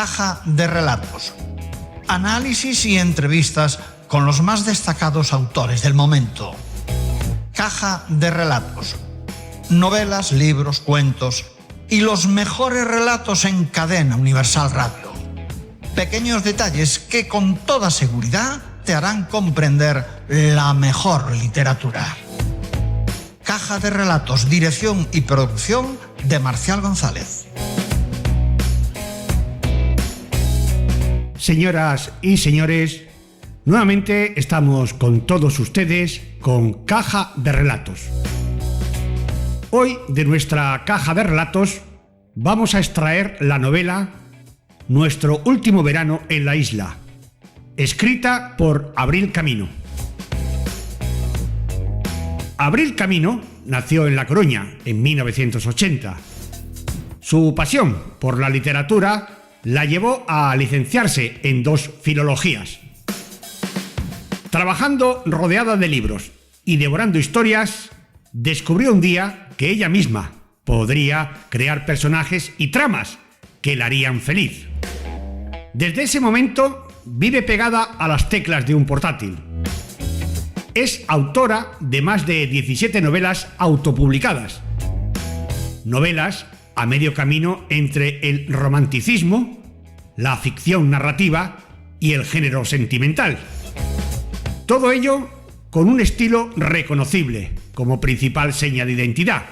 Caja de relatos. Análisis y entrevistas con los más destacados autores del momento. Caja de relatos. Novelas, libros, cuentos y los mejores relatos en Cadena Universal Radio. Pequeños detalles que con toda seguridad te harán comprender la mejor literatura. Caja de relatos, dirección y producción de Marcial González. Señoras y señores, nuevamente estamos con todos ustedes con Caja de Relatos. Hoy, de nuestra caja de relatos, vamos a extraer la novela Nuestro último verano en la isla, escrita por Abril Camino. Abril Camino nació en La Coruña en 1980. Su pasión por la literatura la llevó a licenciarse en 2 filologías. Trabajando rodeada de libros y devorando historias, descubrió un día que ella misma podría crear personajes y tramas que la harían feliz. Desde ese momento vive pegada a las teclas de un portátil. Es autora de más de 17 novelas autopublicadas. Novelas a medio camino entre el romanticismo, la ficción narrativa y el género sentimental. Todo ello con un estilo reconocible como principal seña de identidad.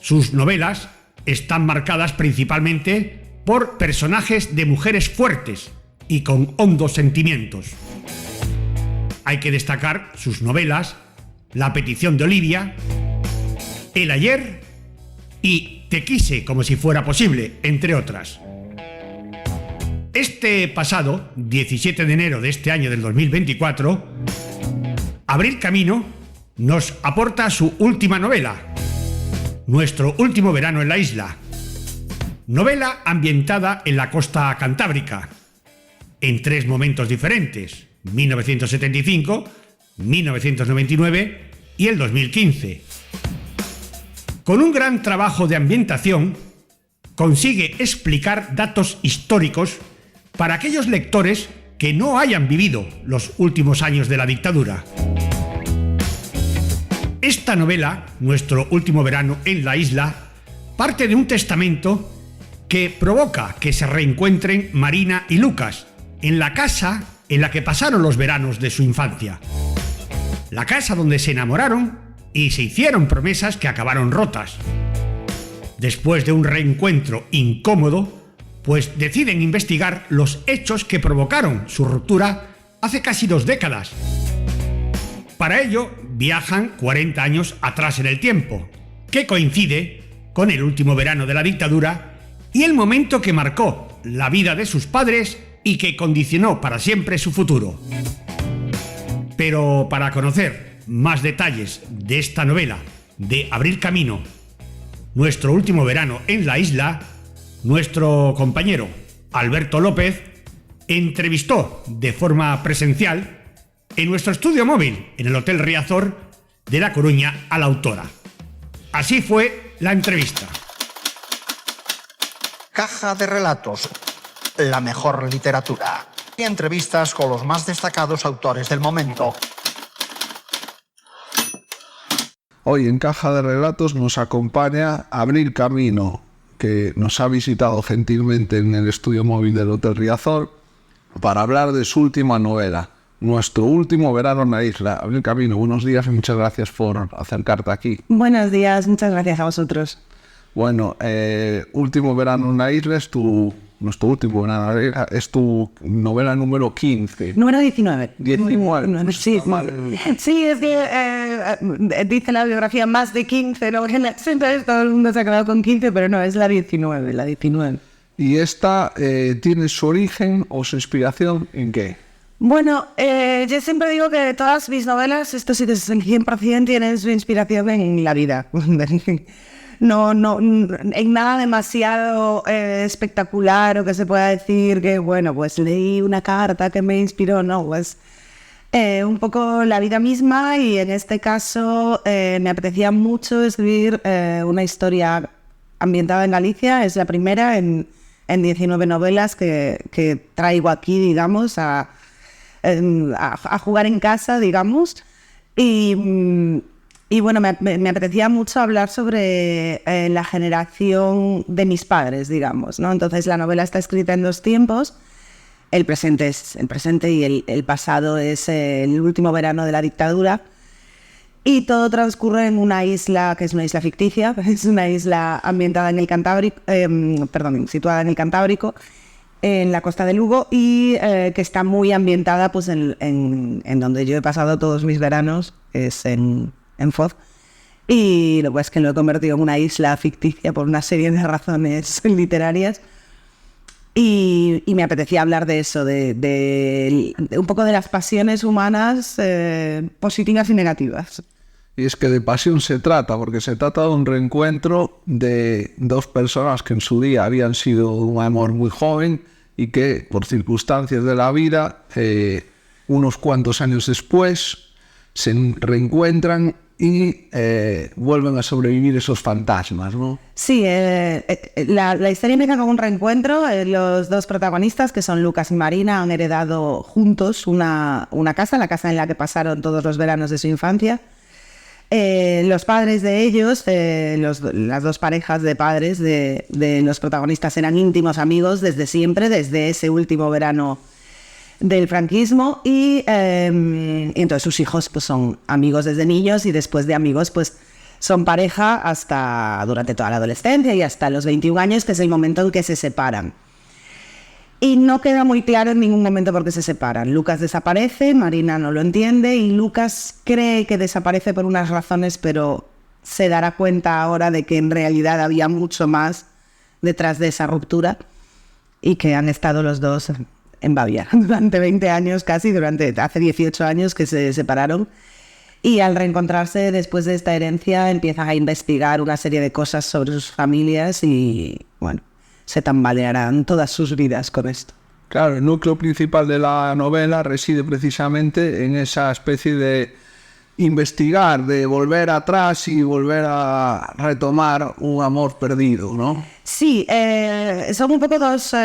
Sus novelas están marcadas principalmente por personajes de mujeres fuertes y con hondos sentimientos. Hay que destacar sus novelas La petición de Olivia, El ayer y Te quise como si fuera posible, entre otras. Este pasado 17 de enero de este año del 2024, Abril Camino nos aporta su última novela, Nuestro último verano en la isla. Novela ambientada en la costa cantábrica, en 3 momentos diferentes: 1975, 1999 y el 2015. Con un gran trabajo de ambientación, consigue explicar datos históricos para aquellos lectores que no hayan vivido los últimos años de la dictadura. Esta novela, Nuestro último verano en la isla, parte de un testamento que provoca que se reencuentren Marina y Lucas en la casa en la que pasaron los veranos de su infancia. La casa donde se enamoraron y se hicieron promesas que acabaron rotas. Después de un reencuentro incómodo, pues deciden investigar los hechos que provocaron su ruptura hace casi 2 décadas. Para ello, viajan 40 años atrás en el tiempo, que coincide con el último verano de la dictadura y el momento que marcó la vida de sus padres y que condicionó para siempre su futuro. Pero para conocer más detalles de esta novela de Abril Camino, Nuestro último verano en la isla, nuestro compañero Alberto López entrevistó de forma presencial en nuestro estudio móvil en el Hotel Riazor de La Coruña a la autora. Así fue la entrevista. Caja de relatos. La mejor literatura. Y entrevistas con los más destacados autores del momento. Hoy en Caja de Relatos nos acompaña Abril Camino, que nos ha visitado gentilmente en el estudio móvil del Hotel Riazor para hablar de su última novela, Nuestro último verano en la isla. Abril Camino, buenos días y muchas gracias por acercarte aquí. Buenos días, muchas gracias a vosotros. Bueno, Último verano en la isla es nuestro último verano en la isla, es tu novela número 15. Número 19. 19. Sí, sí, es que dice la biografía más de 15, ¿no? Entonces todo el mundo se ha quedado con 15, pero no, es la 19, la 19. ¿Y esta tiene su origen o su inspiración en qué? Bueno, yo siempre digo que todas mis novelas, esto sí que es el 100%, tienen su inspiración en la vida. No, en nada demasiado espectacular o que se pueda decir que, bueno, pues leí una carta que me inspiró, no, pues un poco la vida misma, y en este caso me apetecía mucho escribir una historia ambientada en Galicia. Es la primera en en 19 novelas que traigo aquí, digamos, a jugar en casa, digamos. Y bueno, me apetecía mucho hablar sobre la generación de mis padres, digamos, ¿no? Entonces la novela está escrita en dos tiempos. El presente es el presente y el pasado es el último verano de la dictadura. Y todo transcurre en una isla que es una isla ficticia, es una isla ambientada en el Cantábrico, situada en el Cantábrico, en la costa de Lugo, y que está muy ambientada pues en donde yo he pasado todos mis veranos, es en Foz. Y lo que es que lo he convertido en una isla ficticia por una serie de razones literarias. Y me apetecía hablar de eso, de un poco de las pasiones humanas positivas y negativas. Y es que de pasión se trata, porque se trata de un reencuentro de dos personas que en su día habían sido un amor muy joven y que por circunstancias de la vida, unos cuantos años después, se reencuentran y vuelven a sobrevivir esos fantasmas, ¿no? Sí, la historia empieza con un reencuentro. Los dos protagonistas, que son Lucas y Marina, han heredado juntos una casa, la casa en la que pasaron todos los veranos de su infancia. Los padres de ellos, las dos parejas de padres de los protagonistas eran íntimos amigos desde siempre, desde ese último verano del franquismo, y entonces sus hijos pues son amigos desde niños, y después de amigos pues son pareja hasta durante toda la adolescencia y hasta los 21 años, que es el momento en que se separan. Y no queda muy claro en ningún momento por qué se separan. Lucas desaparece, Marina no lo entiende, y Lucas cree que desaparece por unas razones, pero se dará cuenta ahora de que en realidad había mucho más detrás de esa ruptura, y que han estado los dos en Baviera durante 20 años casi, hace 18 años que se separaron. Y al reencontrarse después de esta herencia empiezan a investigar una serie de cosas sobre sus familias y, bueno, se tambalearán todas sus vidas con esto. Claro, el núcleo principal de la novela reside precisamente en esa especie de investigar, de volver atrás y volver a retomar un amor perdido, ¿no? Sí, son un poco dos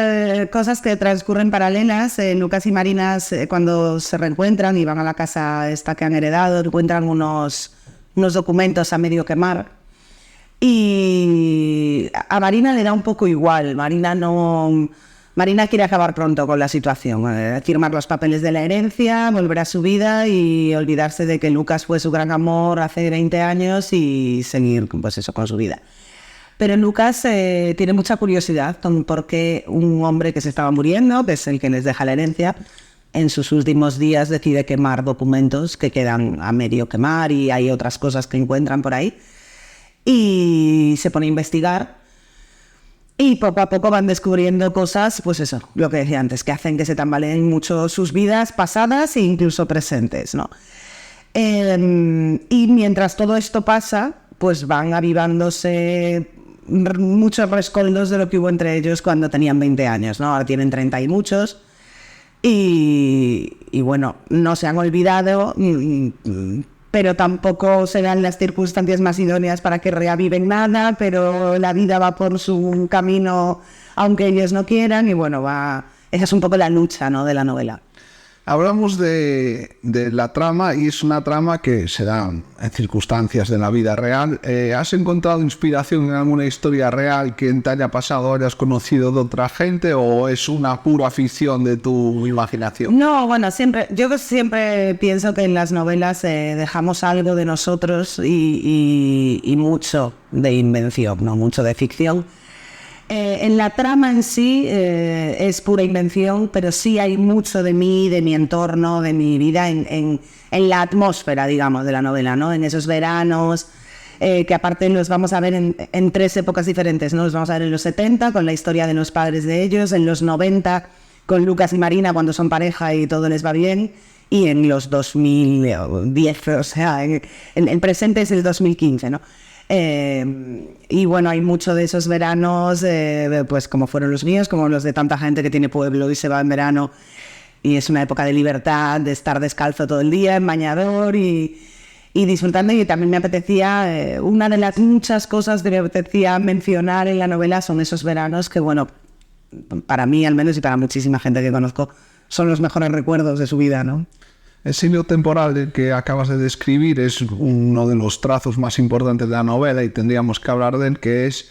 cosas que transcurren paralelas. Lucas y Marina, cuando se reencuentran y van a la casa esta que han heredado, encuentran unos documentos a medio quemar. Y a Marina le da un poco igual. Marina quiere acabar pronto con la situación, firmar los papeles de la herencia, volver a su vida y olvidarse de que Lucas fue su gran amor hace 20 años y seguir pues eso, con su vida. Pero Lucas tiene mucha curiosidad con por qué un hombre que se estaba muriendo, que es el que les deja la herencia, en sus últimos días decide quemar documentos que quedan a medio quemar, y hay otras cosas que encuentran por ahí. Y se pone a investigar, y poco a poco van descubriendo cosas, pues eso, lo que decía antes, que hacen que se tambaleen mucho sus vidas pasadas e incluso presentes, ¿no? Y mientras todo esto pasa, pues van avivándose muchos rescoldos de lo que hubo entre ellos cuando tenían 20 años, ¿no? Ahora tienen 30 y muchos, y bueno, no se han olvidado, pero tampoco serán las circunstancias más idóneas para que reaviven nada, pero la vida va por su camino aunque ellos no quieran, y bueno, esa es un poco la lucha, ¿no?, de la novela. Hablamos de la trama, y es una trama que se da en circunstancias de la vida real. ¿Has encontrado inspiración en alguna historia real que te haya pasado o hayas conocido de otra gente, o es una pura ficción de tu imaginación? No, bueno, yo siempre pienso que en las novelas dejamos algo de nosotros y mucho de invención, no mucho de ficción. En la trama en sí es pura invención, pero sí hay mucho de mí, de mi entorno, de mi vida en la atmósfera, digamos, de la novela, ¿no? En esos veranos, que aparte los vamos a ver en tres épocas diferentes, ¿no? Los vamos a ver en los 70, con la historia de los padres de ellos, en los 90, con Lucas y Marina cuando son pareja y todo les va bien, y en los 2010, o sea, el presente es el 2015, ¿no? Y bueno, hay mucho de esos veranos, pues como fueron los míos, como los de tanta gente que tiene pueblo y se va en verano, y es una época de libertad, de estar descalzo todo el día, en bañador y disfrutando. Y también me apetecía, una de las muchas cosas que me apetecía mencionar en la novela son esos veranos que, bueno, para mí al menos y para muchísima gente que conozco, son los mejores recuerdos de su vida, ¿no? Ese hilo temporal que acabas de describir es uno de los trazos más importantes de la novela y tendríamos que hablar de él, que es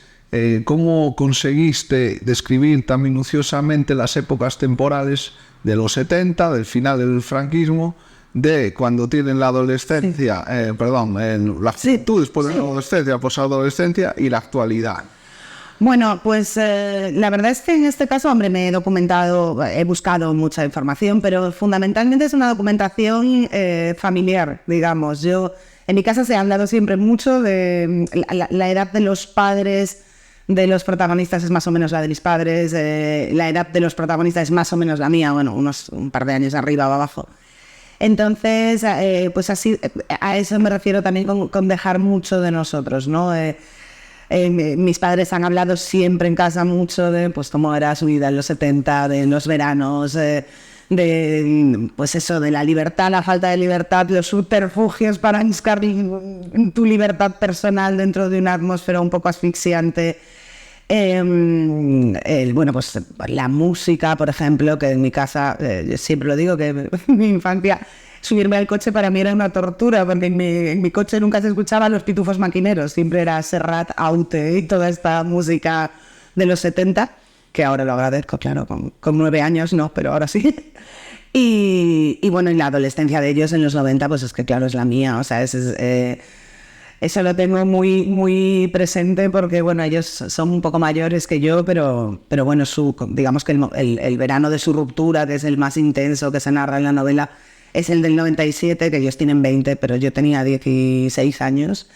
cómo conseguiste describir tan minuciosamente las épocas temporales de los 70, del final del franquismo, de cuando tienen la adolescencia, la juventud después de la adolescencia, posadolescencia y la actualidad. Bueno, pues la verdad es que en este caso, hombre, me he documentado, he buscado mucha información, pero fundamentalmente es una documentación familiar, digamos. En mi casa se ha hablado siempre mucho de la edad de los padres de los protagonistas es más o menos la de mis padres, la edad de los protagonistas es más o menos la mía, bueno, un par de años arriba o abajo. Entonces, pues así, a eso me refiero también con dejar mucho de nosotros, ¿no? Mis padres han hablado siempre en casa mucho de pues cómo era su vida en los 70, de los veranos, pues eso, de la libertad, la falta de libertad, los subterfugios para buscar tu libertad personal dentro de una atmósfera un poco asfixiante. Bueno, pues la música, por ejemplo, que en mi casa, yo siempre lo digo, que en mi infancia subirme al coche para mí era una tortura, porque en mi coche nunca se escuchaban los Pitufos Maquineros, siempre era Serrat, Aute y toda esta música de los 70, que ahora lo agradezco, claro, con 9 años no, pero ahora sí. Y bueno, en la adolescencia de ellos en los 90, pues es que claro, es la mía, o sea, eso lo tengo muy, muy presente porque, bueno, ellos son un poco mayores que yo, pero bueno, digamos que el verano de su ruptura, que es el más intenso que se narra en la novela, es el del 97, que ellos tienen 20, pero yo tenía 16 años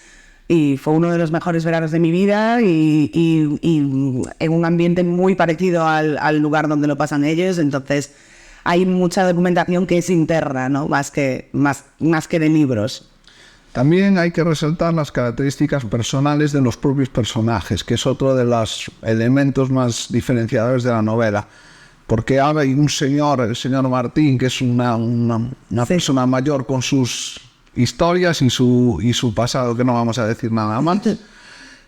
y fue uno de los mejores veranos de mi vida y en un ambiente muy parecido al lugar donde lo pasan ellos, entonces hay mucha documentación que es interna, ¿no? Más que de libros. También hay que resaltar las características personales de los propios personajes, que es otro de los elementos más diferenciadores de la novela. Porque hay un señor, el señor Martín, que es una persona mayor con sus historias y su pasado, que no vamos a decir nada más.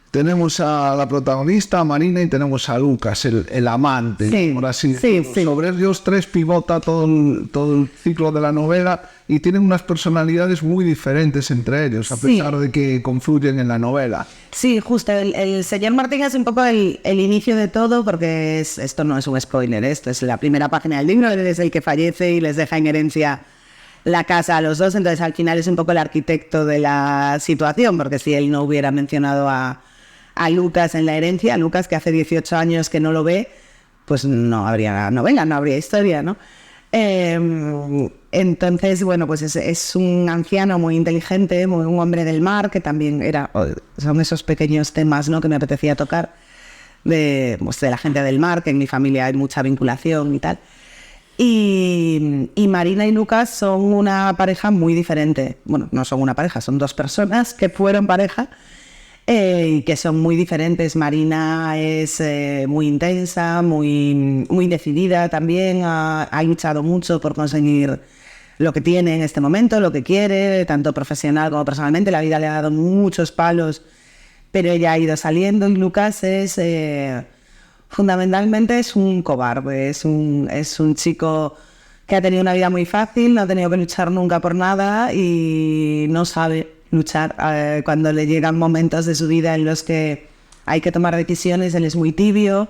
Tenemos a la protagonista, a Marina, y tenemos a Lucas, el amante. Sí, por así sí. Sobre ellos tres pivota todo el ciclo de la novela y tienen unas personalidades muy diferentes entre ellos, a pesar de que confluyen en la novela. Sí, justo. El señor Martín es un poco el inicio de todo, porque esto no es un spoiler, esto es la primera página del libro, él es el que fallece y les deja en herencia la casa a los dos, entonces al final es un poco el arquitecto de la situación, porque si él no hubiera mencionado a Lucas en la herencia, a Lucas que hace 18 años que no lo ve, pues no habría novela, no habría historia, ¿no? Entonces, bueno, pues es un anciano muy inteligente, un hombre del mar, que también son esos pequeños temas, ¿no?, que me apetecía tocar, de la gente del mar, que en mi familia hay mucha vinculación y tal. Y Marina y Lucas son una pareja muy diferente. Bueno, no son una pareja, son dos personas que fueron pareja, y que son muy diferentes. Marina es muy intensa, muy decidida también, ha luchado mucho por conseguir lo que tiene en este momento, lo que quiere, tanto profesional como personalmente. La vida le ha dado muchos palos, pero ella ha ido saliendo. Y Lucas fundamentalmente es un cobarde, es un chico que ha tenido una vida muy fácil, no ha tenido que luchar nunca por nada y no sabe luchar. Cuando le llegan momentos de su vida en los que hay que tomar decisiones, él es muy tibio.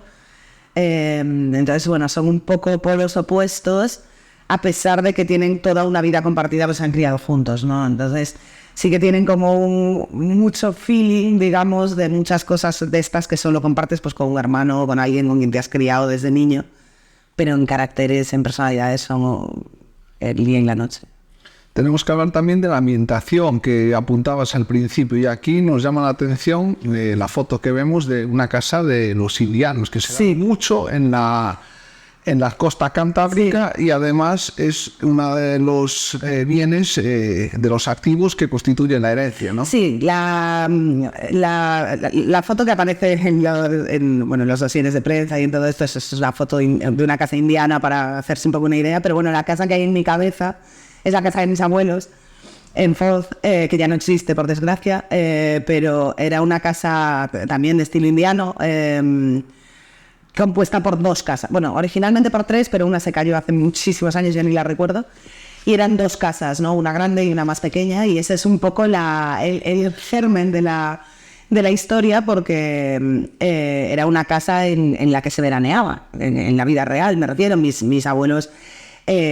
Entonces, bueno, son un poco polos opuestos, a pesar de que tienen toda una vida compartida, pues se han criado juntos, ¿no? Entonces, sí que tienen como mucho feeling, digamos, de muchas cosas de estas que solo compartes pues con un hermano o con alguien con quien te has criado desde niño, pero en caracteres, en personalidades son el día y la noche. Tenemos que hablar también de la ambientación que apuntabas al principio, y aquí nos llama la atención la foto que vemos de una casa de los indianos, que se da mucho en la costa cantábrica, y además es uno de los bienes, de los activos que constituyen la herencia, ¿no? Sí, la foto que aparece en los dosieres de prensa y en todo esto es una foto de una casa indiana, para hacerse un poco una idea, pero bueno, la casa que hay en mi cabeza es la casa de mis abuelos, en Foz, que ya no existe, por desgracia, pero era una casa también de estilo indiano, compuesta por 2 casas. Bueno, originalmente por 3, pero una se cayó hace muchísimos años, ya ni la recuerdo. Y eran 2 casas, ¿no? Una grande y una más pequeña, y ese es un poco el germen de la historia, porque era una casa en la que se veraneaba, en la vida real, me refiero. Mis abuelos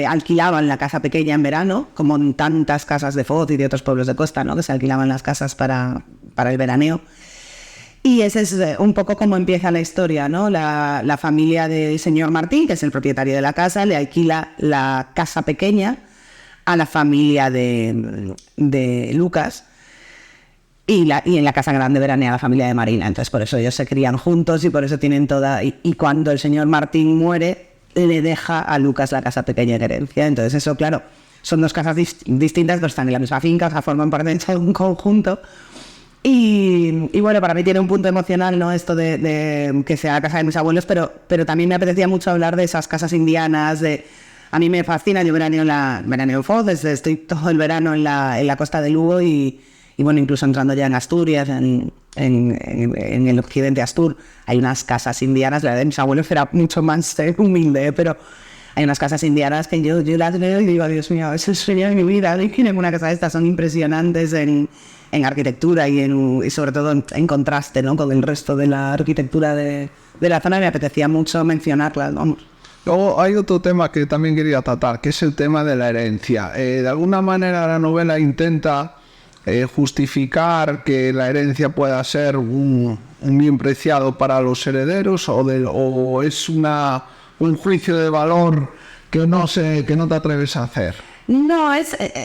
alquilaban la casa pequeña en verano, como en tantas casas de Foz y de otros pueblos de costa, ¿no? Que se alquilaban las casas para el veraneo. Y ese es un poco como empieza la historia, ¿no? La familia del señor Martín, que es el propietario de la casa, le alquila la casa pequeña a la familia de Lucas, y en la casa grande veranea la familia de Marina. Entonces por eso ellos se crían juntos y por eso tienen toda... Y cuando el señor Martín muere, le deja a Lucas la casa pequeña en herencia. Entonces eso, claro, son 2 casas distintas, pero están en la misma finca, o sea, forman parte de un conjunto. Y bueno, para mí tiene un punto emocional, ¿no? Esto de que sea la casa de mis abuelos, pero también me apetecía mucho hablar de esas casas indianas. A mí me fascina, yo veraneo en Foz, estoy todo el verano en la costa de Lugo y bueno, incluso entrando ya en Asturias, en el occidente Astur, hay unas casas indianas. La de mis abuelos era mucho más humilde, pero hay unas casas indianas que yo las veo y digo, Dios mío, eso es el sueño de mi vida. En una casa de estas son impresionantes en arquitectura y sobre todo en contraste, ¿no? Con el resto de la arquitectura de la zona. Me apetecía mucho mencionarlas, vamos. Luego hay otro tema que también quería tratar, que es el tema de la herencia. De alguna manera la novela intenta justificar que la herencia pueda ser un bien preciado para los herederos, o es un juicio de valor que no te atreves a hacer. No,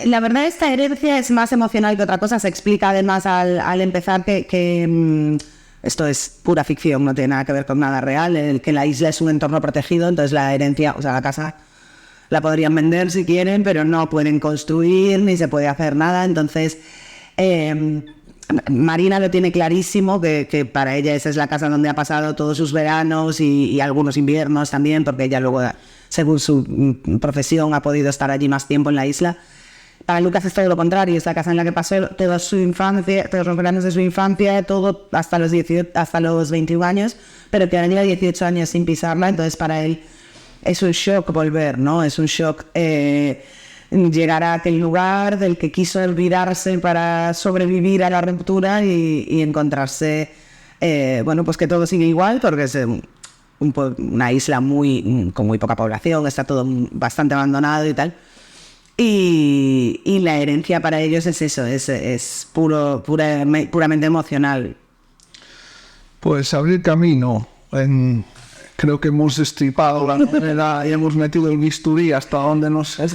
la verdad, esta herencia es más emocional que otra cosa. Se explica además al empezar que esto es pura ficción, no tiene nada que ver con nada real, que la isla es un entorno protegido, entonces la herencia, o sea, la casa la podrían vender si quieren, pero no pueden construir ni se puede hacer nada. Entonces Marina lo tiene clarísimo, que para ella esa es la casa donde ha pasado todos sus veranos y algunos inviernos también, porque ella luego, según su profesión, ha podido estar allí más tiempo en la isla. Para Lucas es todo lo contrario, es la casa en la que pasó toda su infancia, todos los veranos de su infancia, todo hasta los 21 años, pero que ahora lleva 18 años sin pisarla. Entonces para él es un shock volver, ¿no? Es un shock llegar a aquel lugar del que quiso olvidarse para sobrevivir a la ruptura y encontrarse, bueno, pues que todo sigue igual, porque es una isla con muy poca población, está todo bastante abandonado y tal. Y la herencia para ellos es eso, es puramente emocional. Pues abrir camino. Creo que hemos destripado la novela y hemos metido el bisturí hasta donde nos... Hay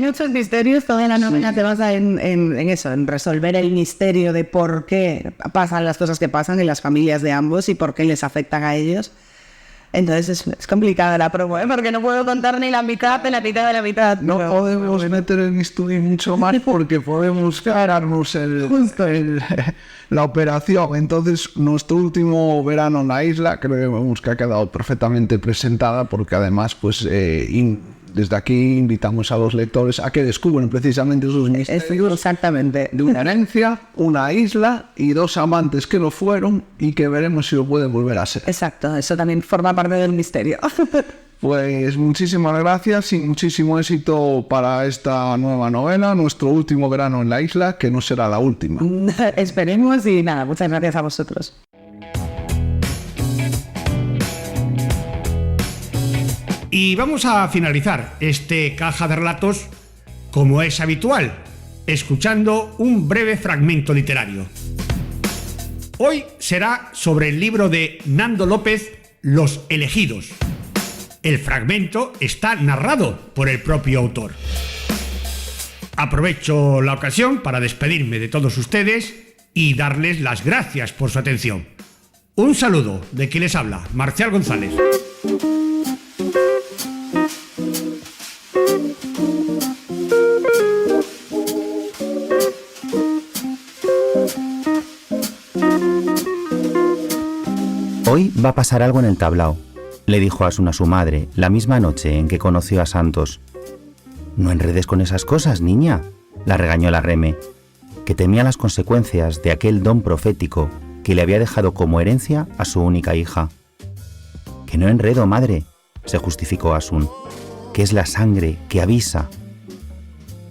muchos misterios. Toda la novela te basa en eso, en resolver el misterio de por qué pasan las cosas que pasan en las familias de ambos y por qué les afectan a ellos. Entonces es complicada la promo, porque no puedo contar ni la mitad de la mitad de la mitad. No podemos meter el bisturí mucho más porque podemos cargarnos la operación. Entonces, nuestro último verano en la isla creo que ha quedado perfectamente presentada, porque además, pues desde aquí invitamos a los lectores a que descubran precisamente esos misterios. Exactamente. De una herencia, una isla y 2 amantes que lo fueron y que veremos si lo pueden volver a ser. Exacto, eso también forma parte del misterio. Pues muchísimas gracias y muchísimo éxito para esta nueva novela, nuestro último verano en la isla, que no será la última. Esperemos y nada, muchas gracias a vosotros. Y vamos a finalizar este Caja de Relatos, como es habitual, escuchando un breve fragmento literario. Hoy será sobre el libro de Nando López, Los elegidos. El fragmento está narrado por el propio autor. Aprovecho la ocasión para despedirme de todos ustedes y darles las gracias por su atención. Un saludo de quien les habla, Marcial González. Hoy va a pasar algo en el tablao, le dijo Asun a su madre la misma noche en que conoció a Santos. No enredes con esas cosas, niña, la regañó la Reme, que temía las consecuencias de aquel don profético que le había dejado como herencia a su única hija. «Que no enredo, madre», se justificó Asun, «que es la sangre que avisa».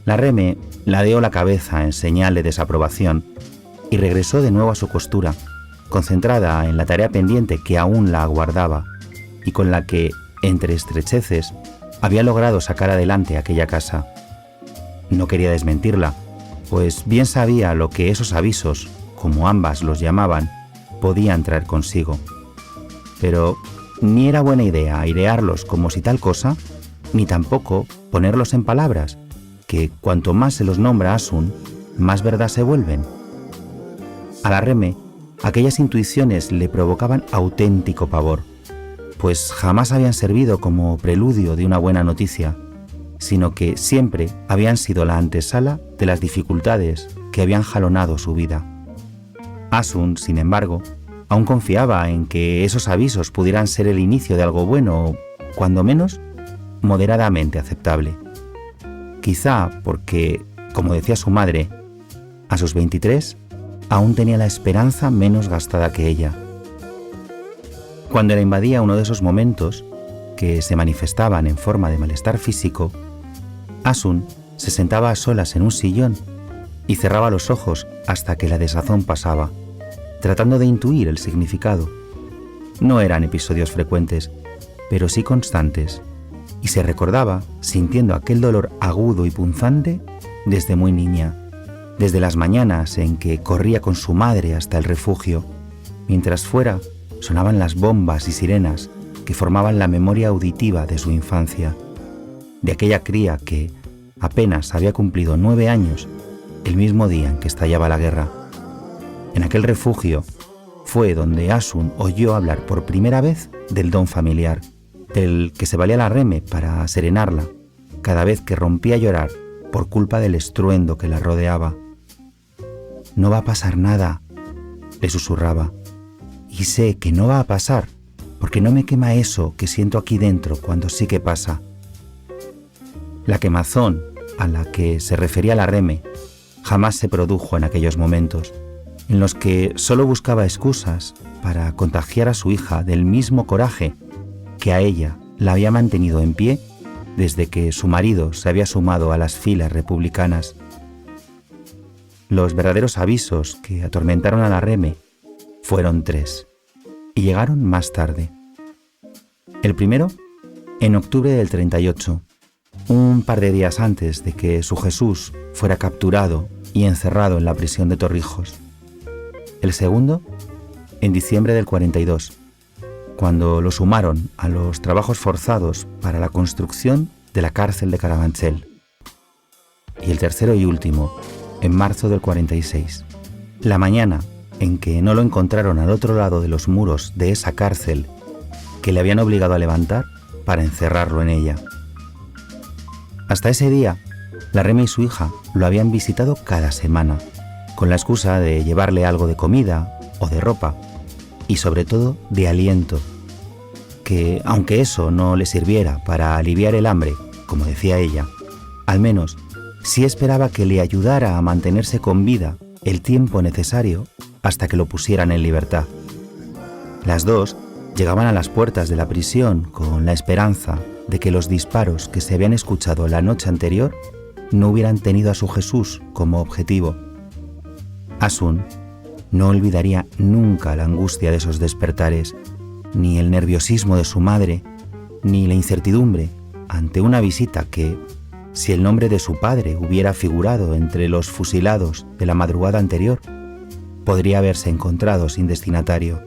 La Reme ladeó la cabeza en señal de desaprobación y regresó de nuevo a su costura, concentrada en la tarea pendiente que aún la aguardaba y con la que, entre estrecheces, había logrado sacar adelante aquella casa. No quería desmentirla, pues bien sabía lo que esos avisos, como ambas los llamaban, podían traer consigo. Pero ni era buena idea airearlos como si tal cosa, ni tampoco ponerlos en palabras, que cuanto más se los nombra Asun, más verdad se vuelven. A la Reme, aquellas intuiciones le provocaban auténtico pavor, pues jamás habían servido como preludio de una buena noticia, sino que siempre habían sido la antesala de las dificultades que habían jalonado su vida. Asun, sin embargo, aún confiaba en que esos avisos pudieran ser el inicio de algo bueno o, cuando menos, moderadamente aceptable. Quizá porque, como decía su madre, a sus 23 aún tenía la esperanza menos gastada que ella. Cuando la invadía uno de esos momentos, que se manifestaban en forma de malestar físico, Asun se sentaba a solas en un sillón y cerraba los ojos hasta que la desazón pasaba, tratando de intuir el significado. No eran episodios frecuentes, pero sí constantes, y se recordaba sintiendo aquel dolor agudo y punzante desde muy niña, desde las mañanas en que corría con su madre hasta el refugio, mientras fuera sonaban las bombas y sirenas que formaban la memoria auditiva de su infancia, de aquella cría que apenas había cumplido 9 años el mismo día en que estallaba la guerra. En aquel refugio fue donde Asun oyó hablar por primera vez del don familiar, del que se valía la Reme para serenarla cada vez que rompía a llorar por culpa del estruendo que la rodeaba. «No va a pasar nada», le susurraba, «y sé que no va a pasar porque no me quema eso que siento aquí dentro cuando sí que pasa». La quemazón a la que se refería la Reme jamás se produjo en aquellos momentos, en los que solo buscaba excusas para contagiar a su hija del mismo coraje que a ella la había mantenido en pie desde que su marido se había sumado a las filas republicanas. Los verdaderos avisos que atormentaron a la Reme fueron 3, y llegaron más tarde. El primero, en octubre del 38, un par de días antes de que su Jesús fuera capturado y encerrado en la prisión de Torrijos. El segundo, en diciembre del 42, cuando lo sumaron a los trabajos forzados para la construcción de la cárcel de Carabanchel. Y el tercero y último, en marzo del 46, la mañana en que no lo encontraron al otro lado de los muros de esa cárcel que le habían obligado a levantar para encerrarlo en ella. Hasta ese día, la Reme y su hija lo habían visitado cada semana, con la excusa de llevarle algo de comida o de ropa, y sobre todo de aliento, que aunque eso no le sirviera para aliviar el hambre, como decía ella, al menos sí esperaba que le ayudara a mantenerse con vida el tiempo necesario hasta que lo pusieran en libertad. Las dos llegaban a las puertas de la prisión con la esperanza de que los disparos que se habían escuchado la noche anterior no hubieran tenido a su Jesús como objetivo. Asun no olvidaría nunca la angustia de esos despertares, ni el nerviosismo de su madre, ni la incertidumbre ante una visita que, si el nombre de su padre hubiera figurado entre los fusilados de la madrugada anterior, podría haberse encontrado sin destinatario.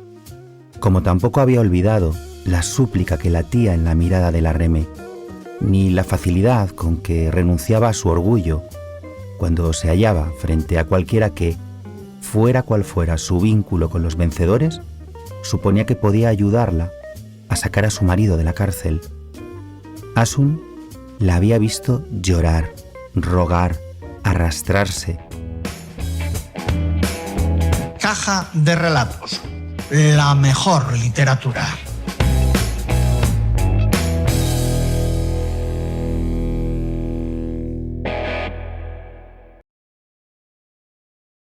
Como tampoco había olvidado la súplica que latía en la mirada de la Reme, ni la facilidad con que renunciaba a su orgullo cuando se hallaba frente a cualquiera que, fuera cual fuera su vínculo con los vencedores, suponía que podía ayudarla a sacar a su marido de la cárcel. Asun la había visto llorar, rogar, arrastrarse. Caja de relatos. La mejor literatura.